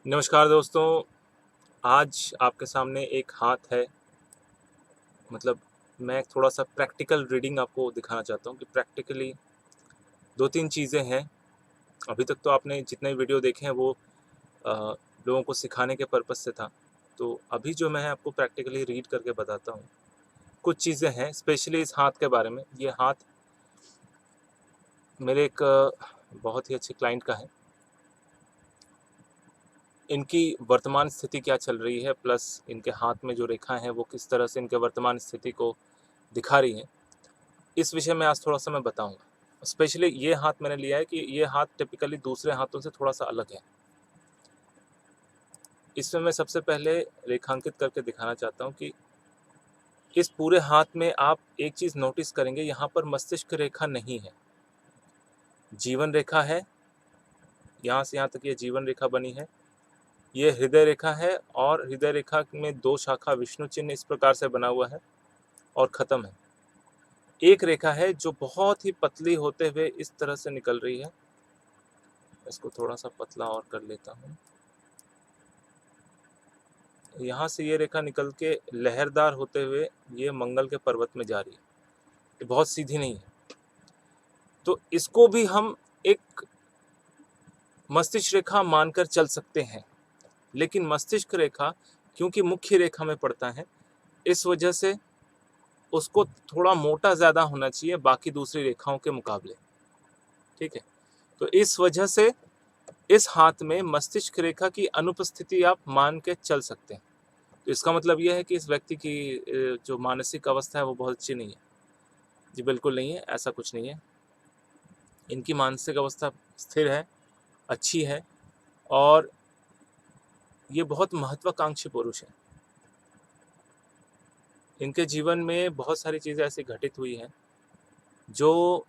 नमस्कार दोस्तों। आज आपके सामने एक हाथ है। मतलब मैं थोड़ा सा प्रैक्टिकल रीडिंग आपको दिखाना चाहता हूँ कि प्रैक्टिकली दो तीन चीज़ें हैं। अभी तक तो आपने जितने वीडियो देखे हैं वो लोगों को सिखाने के पर्पज़ से था। तो अभी जो मैं आपको प्रैक्टिकली रीड करके बताता हूँ, कुछ चीज़ें हैं स्पेशली इस हाथ के बारे में। ये हाथ मेरे एक बहुत ही अच्छे क्लाइंट का है। इनकी वर्तमान स्थिति क्या चल रही है, प्लस इनके हाथ में जो रेखा है वो किस तरह से इनके वर्तमान स्थिति को दिखा रही हैं, इस विषय में आज थोड़ा सा मैं बताऊंगा। स्पेशली ये हाथ मैंने लिया है कि ये हाथ टिपिकली दूसरे हाथों से थोड़ा सा अलग है। इसमें मैं सबसे पहले रेखांकित करके दिखाना चाहता हूँ कि इस पूरे हाथ में आप एक चीज़ नोटिस करेंगे, यहाँ पर मस्तिष्क रेखा नहीं है, जीवन रेखा है। यहाँ से यहाँ तक ये जीवन रेखा बनी है। ये हृदय रेखा है और हृदय रेखा में दो शाखा विष्णु चिन्ह इस प्रकार से बना हुआ है और ख़त्म है। एक रेखा है जो बहुत ही पतली होते हुए इस तरह से निकल रही है। इसको थोड़ा सा पतला और कर लेता हूँ। यहाँ से ये रेखा निकल के लहरदार होते हुए ये मंगल के पर्वत में जा रही है। ये बहुत सीधी नहीं है, तो इसको भी हम एक मस्तिष्क रेखा मानकर चल सकते हैं। लेकिन मस्तिष्क रेखा क्योंकि मुख्य रेखा में पड़ता है, इस वजह से उसको थोड़ा मोटा ज़्यादा होना चाहिए बाकी दूसरी रेखाओं के मुकाबले। ठीक है, तो इस वजह से इस हाथ में मस्तिष्क रेखा की अनुपस्थिति आप मान के चल सकते हैं। तो इसका मतलब यह है कि इस व्यक्ति की जो मानसिक अवस्था है वो बहुत अच्छी नहीं है। जी बिल्कुल नहीं है, ऐसा कुछ नहीं है। इनकी मानसिक अवस्था स्थिर है, अच्छी है और ये बहुत महत्वाकांक्षी पुरुष है। इनके जीवन में बहुत सारी चीज़ें ऐसी घटित हुई हैं जो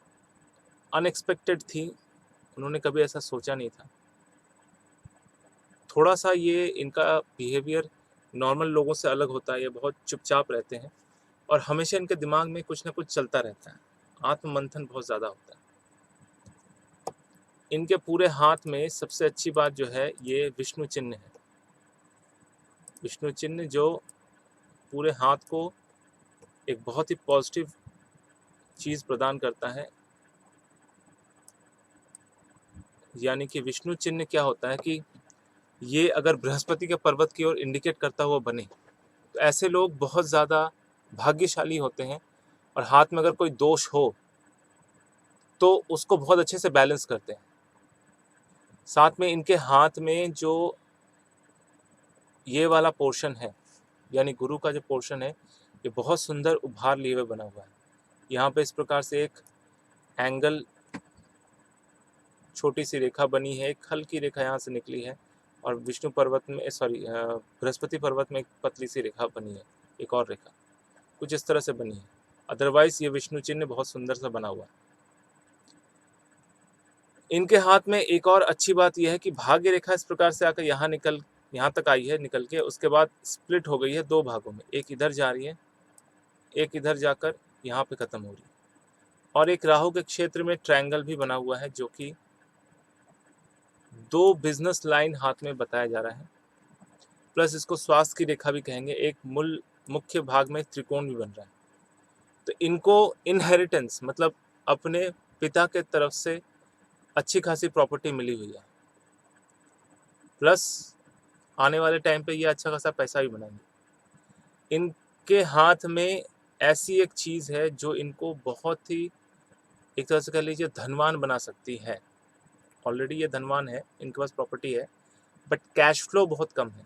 अनएक्सपेक्टेड थी। उन्होंने कभी ऐसा सोचा नहीं था। थोड़ा सा ये इनका बिहेवियर नॉर्मल लोगों से अलग होता है। ये बहुत चुपचाप रहते हैं और हमेशा इनके दिमाग में कुछ ना कुछ चलता रहता है। आत्ममंथन बहुत ज़्यादा होता है। इनके पूरे हाथ में सबसे अच्छी बात जो है ये विष्णु चिन्ह है। विष्णु चिन्ह जो पूरे हाथ को एक बहुत ही पॉजिटिव चीज़ प्रदान करता है। यानी कि विष्णु चिन्ह क्या होता है कि ये अगर बृहस्पति के पर्वत की ओर इंडिकेट करता हुआ बने तो ऐसे लोग बहुत ज़्यादा भाग्यशाली होते हैं और हाथ में अगर कोई दोष हो तो उसको बहुत अच्छे से बैलेंस करते हैं। साथ में इनके हाथ में जो ये वाला पोर्शन है, यानी गुरु का जो पोर्शन है, ये बहुत सुंदर उभार लिए हुए बना हुआ है। यहाँ पे इस प्रकार से एक एंगल, छोटी सी रेखा बनी है, एक हल्की रेखा यहाँ से निकली है और विष्णु पर्वत में बृहस्पति पर्वत में एक पतली सी रेखा बनी है, एक और रेखा कुछ इस तरह से बनी है। अदरवाइज ये विष्णु चिन्ह बहुत सुंदर सा बना हुआ है। इनके हाथ में एक और अच्छी बात यह है कि भाग्य रेखा इस प्रकार से आकर यहाँ तक आई है निकल के, उसके बाद स्प्लिट हो गई है दो भागों में। एक इधर जा रही है, एक इधर जाकर यहाँ पे खत्म हो रही है और एक राहु के क्षेत्र में ट्रायंगल भी बना हुआ है जो कि दो बिजनेस लाइन हाथ में बताया जा रहा है। प्लस इसको स्वास्थ्य की रेखा भी कहेंगे। एक मुख्य भाग में त्रिकोण भी बन रहा है। तो इनको इनहेरिटेंस मतलब अपने पिता के तरफ से अच्छी खासी प्रॉपर्टी मिली हुई है। प्लस आने वाले टाइम पे ये अच्छा खासा पैसा भी बनाएंगे। इनके हाथ में ऐसी एक चीज़ है जो इनको बहुत ही, एक तरह से कह लीजिए, धनवान बना सकती है। ऑलरेडी ये धनवान है, इनके पास प्रॉपर्टी है, बट कैश फ्लो बहुत कम है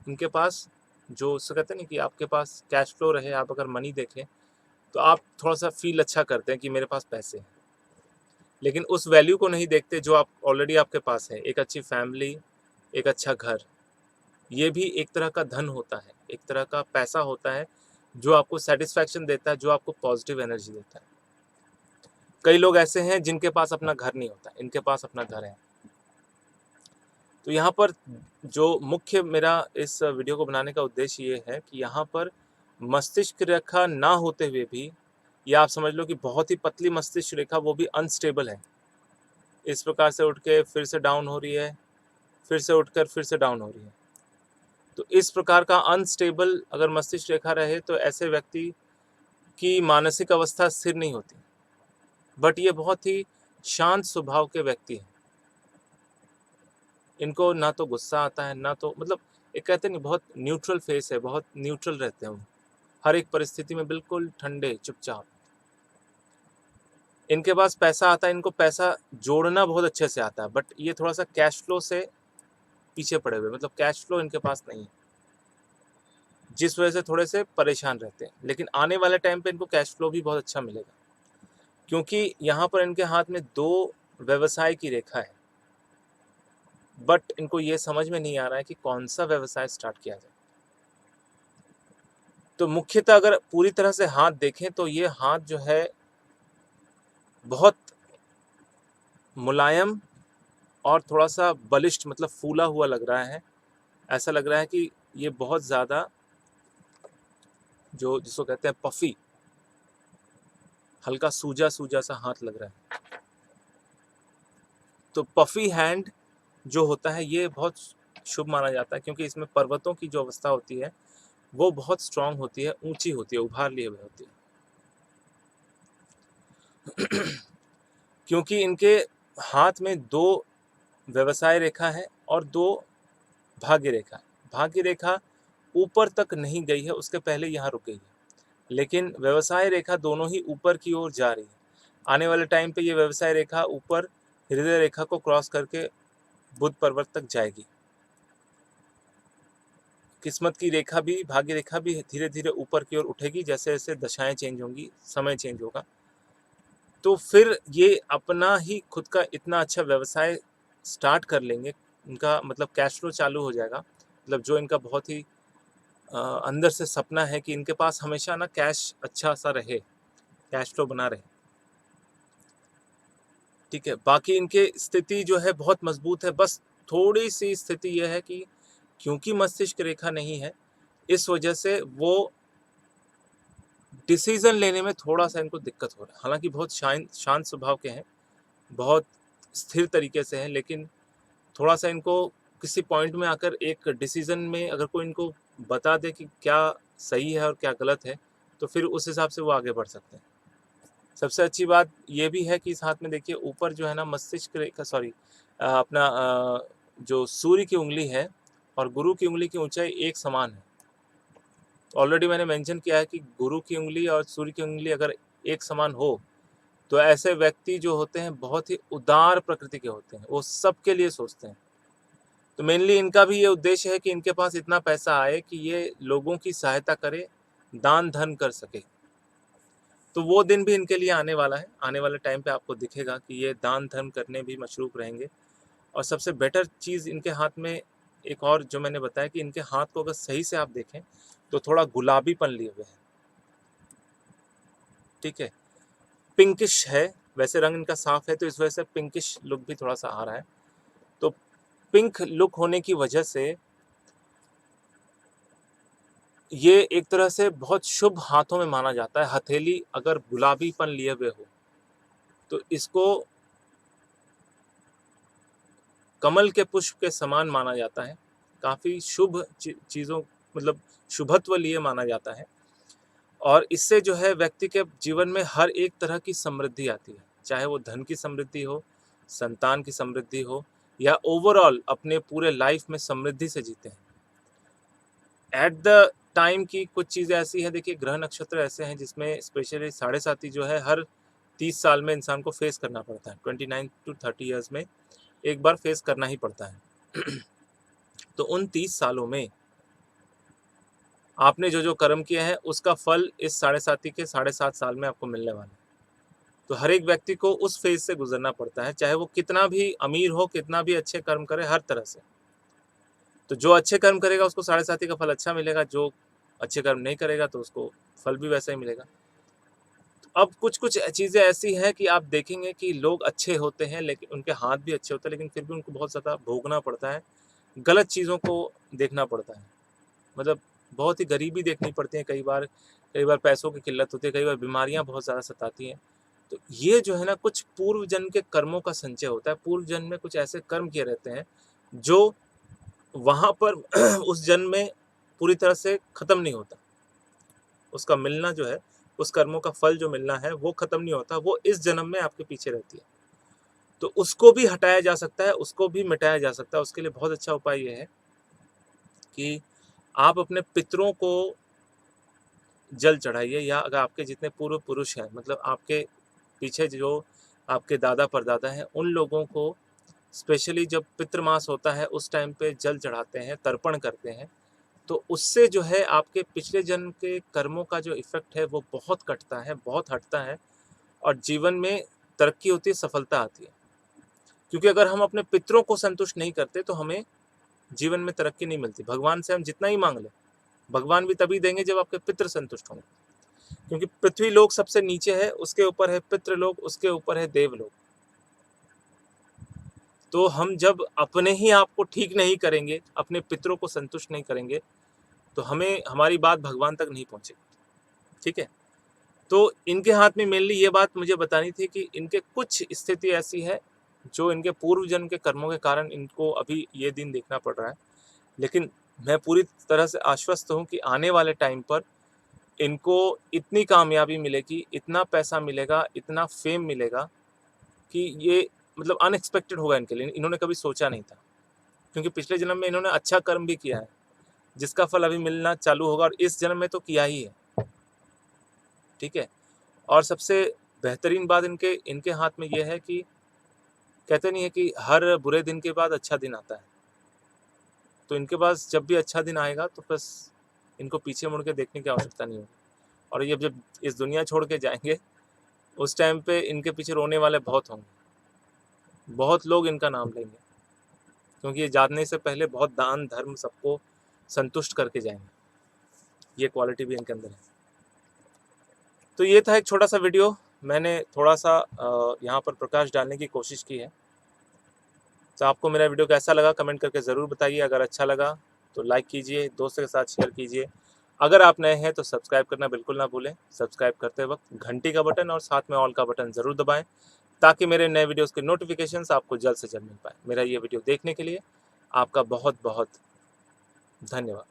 इनके पास। जो उससे कहते हैं ना कि आपके पास कैश फ्लो रहे, आप अगर मनी देखें तो आप थोड़ा सा फील अच्छा करते हैं कि मेरे पास पैसे हैं, लेकिन उस वैल्यू को नहीं देखते जो आप ऑलरेडी आपके पास है। एक अच्छी फैमिली, एक अच्छा घर, ये भी एक तरह का धन होता है, एक तरह का पैसा होता है जो आपको सेटिस्फैक्शन देता है, जो आपको पॉजिटिव एनर्जी देता है। कई लोग ऐसे हैं जिनके पास अपना घर नहीं होता, इनके पास अपना घर है। तो यहाँ पर जो मुख्य मेरा इस वीडियो को बनाने का उद्देश्य ये है कि यहाँ पर मस्तिष्क रेखा ना होते हुए भी, या आप समझ लो कि बहुत ही पतली मस्तिष्क रेखा, वो भी अनस्टेबल है। इस प्रकार से उठ के फिर से डाउन हो रही है, फिर से उठकर फिर से डाउन हो रही है। तो इस प्रकार का अनस्टेबल अगर मस्तिष्क रेखा रहे तो ऐसे व्यक्ति की मानसिक अवस्था स्थिर नहीं होती। बट ये बहुत ही शांत स्वभाव के व्यक्ति हैं। इनको ना तो गुस्सा आता है, ना तो मतलब एक कहते नहीं, बहुत न्यूट्रल फेस है, बहुत न्यूट्रल रहते हैं वो, हर एक परिस्थिति में बिल्कुल ठंडे चुपचाप। इनके पास पैसा आता है, इनको पैसा जोड़ना बहुत अच्छे से आता है, बट ये थोड़ा सा कैश फ्लो से पीछे पड़े हुए, मतलब कैश फ्लो इनके पास नहीं है, जिस वजह से थोड़े से परेशान रहते हैं। लेकिन आने वाले टाइम पे इनको कैश फ्लो भी बहुत अच्छा मिलेगा, क्योंकि यहाँ पर इनके हाथ में 2 व्यवसाय की रेखा है। बट इनको ये समझ में नहीं आ रहा है कि कौन सा व्यवसाय स्टार्ट किया जाए। तो मुख्यतः अगर पूरी तरह से हाथ देखें तो ये हाथ जो है बहुत मुलायम और थोड़ा सा बलिष्ठ, मतलब फूला हुआ लग रहा है। ऐसा लग रहा है कि ये बहुत ज़्यादा जो जिसको कहते हैं पफी, हल्का सूजा सूजा सा हाथ लग रहा है। तो पफी हैंड जो होता है ये बहुत शुभ माना जाता है, क्योंकि इसमें पर्वतों की जो अवस्था होती है वो बहुत स्ट्रांग होती है, ऊंची होती है, उभार लिए हुए होती है। क्योंकि इनके हाथ में 2 व्यवसाय रेखा है और 2 भाग्य रेखा है। भाग्य रेखा ऊपर तक नहीं गई है, उसके पहले यहाँ रुक गई है, लेकिन व्यवसाय रेखा दोनों ही ऊपर की ओर जा रही है। आने वाले टाइम पे ये व्यवसाय रेखा ऊपर हृदय रेखा को क्रॉस करके बुध पर्वत तक जाएगी। किस्मत की रेखा भी, भाग्य रेखा भी धीरे धीरे ऊपर की ओर उठेगी, जैसे जैसे दशाएं चेंज होंगी, समय चेंज होगा। तो फिर ये अपना ही खुद का इतना अच्छा व्यवसाय स्टार्ट कर लेंगे, इनका मतलब कैश फ्लो चालू हो जाएगा। मतलब जो इनका बहुत ही अंदर से सपना है कि इनके पास हमेशा ना कैश अच्छा सा रहे, कैश फ्लो बना रहे। ठीक है, बाकी इनके स्थिति जो है बहुत मजबूत है, बस थोड़ी सी स्थिति यह है कि क्योंकि मस्तिष्क रेखा नहीं है, इस वजह से वो डिसीजन लेने में थोड़ा सा इनको दिक्कत हो रहा है। हालांकि बहुत शांत स्वभाव के हैं, बहुत स्थिर तरीके से हैं, लेकिन थोड़ा सा इनको किसी पॉइंट में आकर एक डिसीजन में अगर कोई इनको बता दे कि क्या सही है और क्या गलत है, तो फिर उस हिसाब से वो आगे बढ़ सकते हैं। सबसे अच्छी बात ये भी है कि इस हाथ में देखिए ऊपर जो है ना मस्तिष्क रेखा, सॉरी अपना जो सूर्य की उंगली है और गुरु की उंगली की ऊंचाई एक समान है। ऑलरेडी मैंने मेंशन किया है कि गुरु की उंगली और सूर्य की उंगली अगर एक समान हो तो ऐसे व्यक्ति जो होते हैं बहुत ही उदार प्रकृति के होते हैं, वो सबके लिए सोचते हैं। तो मेनली इनका भी ये उद्देश्य है कि इनके पास इतना पैसा आए कि ये लोगों की सहायता करे, दान धर्म कर सके। तो वो दिन भी इनके लिए आने वाला है, आने वाले टाइम पे आपको दिखेगा कि ये दान धर्म करने भी मशरूफ रहेंगे। और सबसे बेटर चीज़ इनके हाथ में एक और जो मैंने बताया कि इनके हाथ को अगर सही से आप देखें तो थोड़ा गुलाबीपन लिए हुए है। ठीक है, पिंकिश है, वैसे रंग इनका साफ है तो इस वजह से पिंकिश लुक भी थोड़ा सा आ रहा है। तो पिंक लुक होने की वजह से ये एक तरह से बहुत शुभ हाथों में माना जाता है। हथेली अगर गुलाबीपन लिए हुए हो तो इसको कमल के पुष्प के समान माना जाता है, काफ़ी शुभ चीज़ों, मतलब शुभत्व लिए माना जाता है। और इससे जो है व्यक्ति के जीवन में हर एक तरह की समृद्धि आती है, चाहे वो धन की समृद्धि हो, संतान की समृद्धि हो, या ओवरऑल अपने पूरे लाइफ में समृद्धि से जीते हैं। एट द टाइम की कुछ चीज़ें ऐसी हैं, देखिए ग्रह नक्षत्र ऐसे हैं जिसमें स्पेशली 7.5 जो है हर 30 साल में इंसान को फेस करना पड़ता है, 29 to 30 ईयर्स में एक बार फेस करना ही पड़ता है। तो उन 30 सालों में आपने जो जो कर्म किए हैं उसका फल इस 7.5 के 7.5 साल में आपको मिलने वाला है। तो हर एक व्यक्ति को उस फेज से गुजरना पड़ता है, चाहे वो कितना भी अमीर हो, कितना भी अच्छे कर्म करे, हर तरह से। तो जो अच्छे कर्म करेगा उसको 7.5 का फल अच्छा मिलेगा, जो अच्छे कर्म नहीं करेगा तो उसको फल भी वैसा ही मिलेगा। अब कुछ कुछ चीज़ें ऐसी हैं कि आप देखेंगे कि लोग अच्छे होते हैं, लेकिन उनके हाथ भी अच्छे होते हैं, लेकिन फिर भी उनको बहुत ज़्यादा भोगना पड़ता है, गलत चीज़ों को देखना पड़ता है। मतलब बहुत ही गरीबी देखनी पड़ती है कई बार पैसों की किल्लत होती है, कई बार बीमारियां बहुत ज़्यादा सताती हैं। तो ये जो है ना कुछ पूर्व जन्म के कर्मों का संचय होता है, पूर्व जन्म में कुछ ऐसे कर्म किए रहते हैं जो वहाँ पर उस जन्म में पूरी तरह से खत्म नहीं होता। उसका मिलना जो है, उस कर्मों का फल जो मिलना है वो खत्म नहीं होता, वो इस जन्म में आपके पीछे रहती है। तो उसको भी हटाया जा सकता है, उसको भी मिटाया जा सकता है। उसके लिए बहुत अच्छा उपाय ये है कि आप अपने पितरों को जल चढ़ाइए, या अगर आपके जितने पूर्व पुरुष हैं, मतलब आपके पीछे जो आपके दादा परदादा हैं, उन लोगों को स्पेशली जब पितृमास होता है उस टाइम पे जल चढ़ाते हैं, तर्पण करते हैं, तो उससे जो है आपके पिछले जन्म के कर्मों का जो इफेक्ट है वो बहुत कटता है, बहुत हटता है, और जीवन में तरक्की होती है, सफलता आती है। क्योंकि अगर हम अपने पितरों को संतुष्ट नहीं करते तो हमें जीवन में तरक्की नहीं मिलती। भगवान से हम जितना ही मांग लें, भगवान भी तभी देंगे जब आपके पितृ संतुष्ट होंगे। क्योंकि पृथ्वी लोक सबसे नीचे है, उसके ऊपर है पितृलोक, उसके ऊपर है देवलोक। तो हम जब अपने ही आप को ठीक नहीं करेंगे, अपने पितरों को संतुष्ट नहीं करेंगे, तो हमें हमारी बात भगवान तक नहीं पहुंचेगी। ठीक है, तो इनके हाथ में मेनली ये बात मुझे बतानी थी कि इनके कुछ स्थिति ऐसी है जो इनके पूर्व जन्म के कर्मों के कारण इनको अभी ये दिन देखना पड़ रहा है। लेकिन मैं पूरी तरह से आश्वस्त हूँ कि आने वाले टाइम पर इनको इतनी कामयाबी मिलेगी, इतना पैसा मिलेगा, इतना फेम मिलेगा कि ये मतलब अनएक्सपेक्टेड होगा इनके लिए, इन्होंने कभी सोचा नहीं था। क्योंकि पिछले जन्म में इन्होंने अच्छा कर्म भी किया है, जिसका फल अभी मिलना चालू होगा, और इस जन्म में तो किया ही है। ठीक है, और सबसे बेहतरीन बात इनके इनके हाथ में ये है कि कहते नहीं है कि हर बुरे दिन के बाद अच्छा दिन आता है। तो इनके पास जब भी अच्छा दिन आएगा तो बस इनको पीछे मुड़ के देखने की आवश्यकता नहीं होगी। और ये जब इस दुनिया छोड़ के जाएंगे, उस टाइम पे इनके पीछे रोने वाले बहुत होंगे, बहुत लोग इनका नाम लेंगे, क्योंकि ये जाने से पहले बहुत दान धर्म सबको संतुष्ट करके जाएंगे। ये क्वालिटी भी इनके अंदर है। तो ये था एक छोटा सा वीडियो, मैंने थोड़ा सा यहाँ पर प्रकाश डालने की कोशिश की है। तो आपको मेरा वीडियो कैसा लगा कमेंट करके ज़रूर बताइए। अगर अच्छा लगा तो लाइक कीजिए, दोस्तों के साथ शेयर कीजिए। अगर आप नए हैं तो सब्सक्राइब करना बिल्कुल ना भूलें। सब्सक्राइब करते वक्त घंटी का बटन और साथ में ऑल का बटन ज़रूर दबाएं, ताकि मेरे नए वीडियोस के नोटिफिकेशंस आपको जल्द से जल्द मिल पाए। मेरा ये वीडियो देखने के लिए आपका बहुत बहुत धन्यवाद।